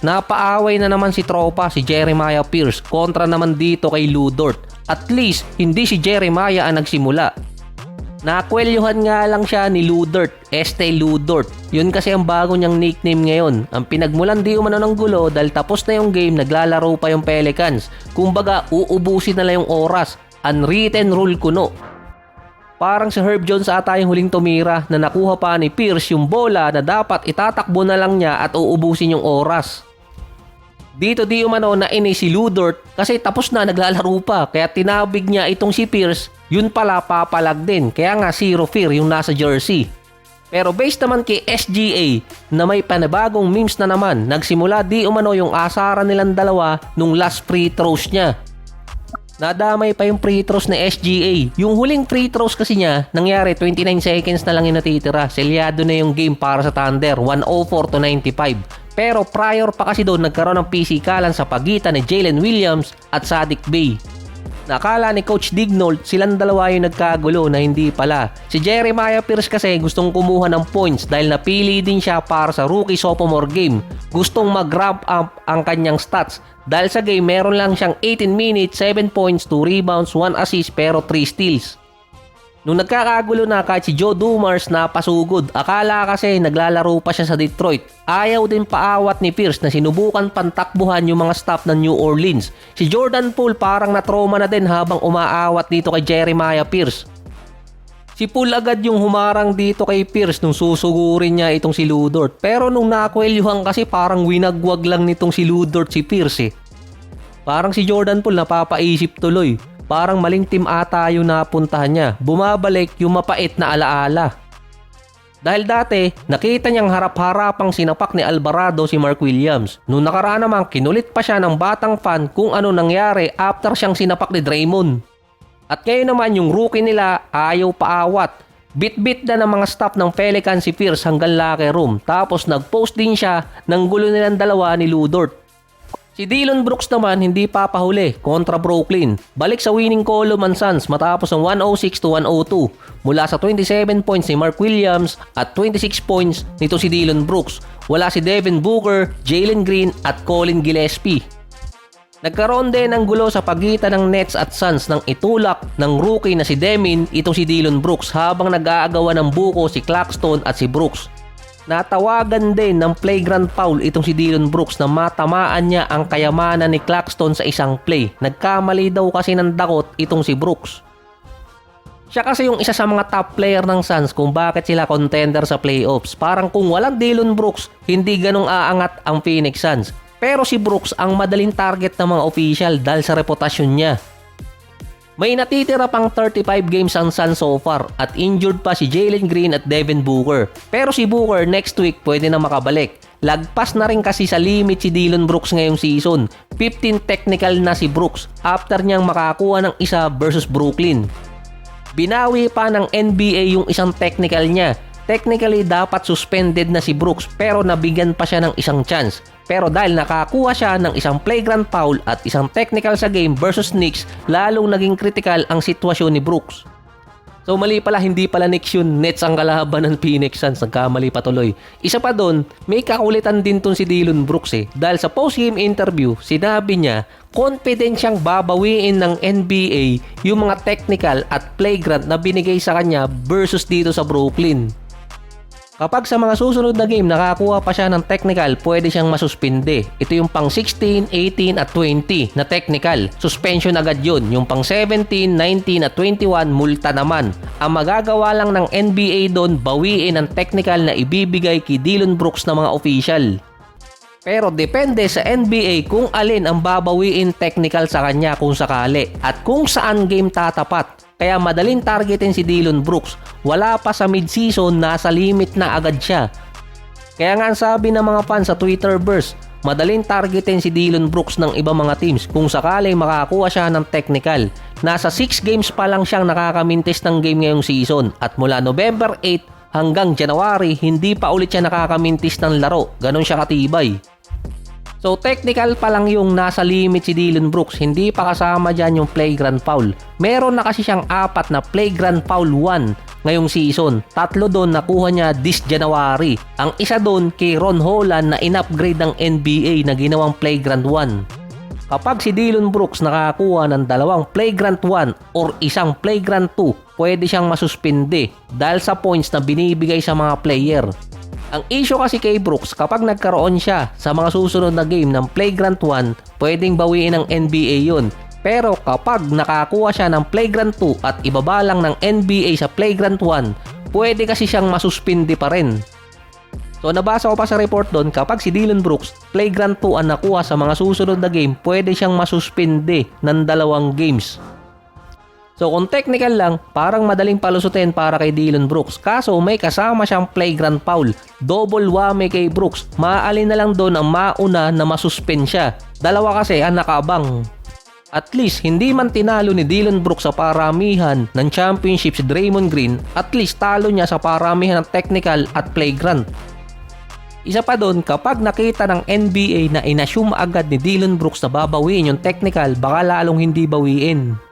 Napaaway na naman si tropa si Jeremiah Pierce kontra naman dito kay Lu Dort. At least hindi si Jeremiah ang nagsimula. Nakwelyuhan nga lang siya ni Lu Dort, Estee Lu Dort. Yun kasi ang bago niyang nickname ngayon. Ang pinagmulan di umano ng gulo dahil tapos na yung game, naglalaro pa yung Pelicans. Kumbaga uubusin na lang yung oras. Unwritten rule kuno. Parang si Herb Jones ata yung huling tumira na nakuha pa ni Pierce yung bola na dapat itatakbo na lang niya at uubusin yung oras. Dito di umano na si Lu Dort kasi tapos na, naglalaro pa, kaya tinabig niya itong si Pierce. Yun pala papalag din, kaya nga zero fear yung nasa jersey. Pero based naman kay SGA na may panibagong memes na naman, nagsimula di umano yung asaran nilang dalawa nung last free throws niya. Nadamay pa yung free throws ni SGA. Yung huling free throws kasi niya, nangyari 29 seconds na lang yung natitira. Selyado na yung game para sa Thunder, 104-95. Pero prior pa kasi doon, nagkaroon ng pisikalan sa pagitan ni Jalen Williams at Saddiq Bey. Nakala ni Coach Dignold silang dalawa yung nagkagulo na hindi pala. Si Jeremiah Pierce kasi gustong kumuha ng points dahil napili din siya para sa rookie sophomore game. Gustong mag-ramp up ang kanyang stats. Dahil sa game meron lang siyang 18 minutes, 7 points, 2 rebounds, 1 assist pero 3 steals. Nung nagkakagulo na, kahit si Joe Dumars napasugod. Akala kasi naglalaro pa siya sa Detroit. Ayaw din paawat ni Pierce na sinubukan pantakbuhan yung mga staff ng New Orleans. Si Jordan Poole parang natroma na din habang umaawat dito kay Jeremiah Pierce. Si Poole agad yung humarang dito kay Pierce nung susugurin niya itong si Lu Dort. Pero nung nakwelyuhan kasi parang winagwag lang nitong si Lu Dort si Pierce eh. Parang si Jordan Poole napapaisip tuloy. Parang maling team ata yung napuntahan niya. Bumabalik yung mapait na alaala. Dahil dati, nakita niyang harap-harapang sinapak ni Alvarado si Mark Williams. Noong nakaraan naman, kinulit pa siya ng batang fan kung ano nangyari after siyang sinapak ni Draymond. At ngayon naman yung rookie nila ayaw paawat. Bit-bit na ng mga staff ng Pelicans si Pierce hanggang locker room. Tapos nag-post din siya ng gulo nilang dalawa ni Lu Dort. Si Dillon Brooks naman hindi papahuli kontra Brooklyn. Balik sa winning column ang Suns matapos ang 106-102 mula sa 27 points ni Mark Williams at 26 points nito si Dillon Brooks. Wala si Devin Booker, Jalen Green at Colin Gillespie. Nagkaroon din ng gulo sa pagitan ng Nets at Suns nang itulak ng rookie na si Demin ito si Dillon Brooks habang nag-aagawan ng buko si Claxton at si Brooks. Natawagan din ng flagrant foul itong si Dillon Brooks na matamaan niya ang kayamanan ni Claxton sa isang play. Nagkamali daw kasi ng dakot itong si Brooks. Siya kasi yung isa sa mga top player ng Suns kung bakit sila contender sa playoffs. Parang kung walang Dillon Brooks, hindi ganong aangat ang Phoenix Suns. Pero si Brooks ang madaling target ng mga official dahil sa reputasyon niya. May natitira pang 35 games ang Suns so far at injured pa si Jalen Green at Devin Booker. Pero si Booker next week pwede na makabalik. Lagpas na rin kasi sa limit si Dillon Brooks ngayong season. 15 technical na si Brooks after niyang makakuha ng isa versus Brooklyn. Binawi pa ng NBA yung isang technical niya. Technically dapat suspended na si Brooks pero nabigyan pa siya ng isang chance. Pero dahil nakakuha siya ng isang flagrant foul at isang technical sa game versus Knicks, lalong naging critical ang sitwasyon ni Brooks. So mali pala, hindi pala Knicks yun, Nets ang kalaban ng Phoenix Suns, nagkamali pa tuloy. Isa pa doon, may kakulitan din tong si Dillon Brooks eh. Dahil sa post-game interview, sinabi niya, confident siyang babawiin ng NBA yung mga technical at flagrant na binigay sa kanya versus dito sa Brooklyn. Kapag sa mga susunod na game nakakuha pa siya ng technical, pwede siyang masuspinde. Ito yung pang 16, 18 at 20 na technical. Suspension agad yun. Yung pang 17, 19 at 21, multa naman. Ang magagawa lang ng NBA doon, bawiin ang technical na ibibigay kay Dillon Brooks na mga official. Pero depende sa NBA kung alin ang babawiin technical sa kanya kung sakali at kung saan game tatapat. Kaya madaling targetin si Dillon Brooks. Wala pa sa mid-season, nasa limit na agad siya. Kaya nga sabi ng mga fans sa Twitterverse, madaling targetin si Dillon Brooks ng ibang mga teams kung sakaling makakuha siya ng technical. Nasa 6 games pa lang siyang nakakamintis ng game ngayong season at mula November 8 hanggang January, hindi pa ulit siya nakakamintis ng laro. Ganon siya katibay. So technical pa lang yung nasa limit si Dillon Brooks, hindi pa kasama dyan yung flagrant foul. Meron na kasi siyang 4 na flagrant foul 1 ngayong season. 3 doon nakuha niya this January. Ang isa doon kay Ron Holland na in-upgrade ng NBA na ginawang Flagrant 1. Kapag si Dillon Brooks nakakakuha ng 2 Flagrant 1 or 1 Flagrant 2, pwede siyang masuspinde dahil sa points na binibigay sa mga player. Ang issue kasi kay Brooks, kapag nagkaroon siya sa mga susunod na game ng Flagrant 1, pwedeng bawiin ng NBA yun. Pero kapag nakakuha siya ng Flagrant 2 at ibaba lang ng NBA sa Flagrant 1, pwede kasi siyang masuspindi pa rin. So nabasa ko pa sa report doon, kapag si Dillon Brooks Flagrant 2 ang nakuha sa mga susunod na game, pwede siyang masuspinde ng 2 games. So kung technical lang, parang madaling palusutin para kay Dillon Brooks. Kaso may kasama siyang flagrant foul. Double whammy kay Brooks. Maaalin na lang doon ang mauna na masuspend siya. 2 kasi ang nakaabang. At least hindi man tinalo ni Dillon Brooks sa paramihan ng championship si Draymond Green, at least talo niya sa paramihan ng technical at flagrant. Isa pa doon, kapag nakita ng NBA na inassume agad ni Dillon Brooks na babawiin yung technical, baka lalong hindi bawiin.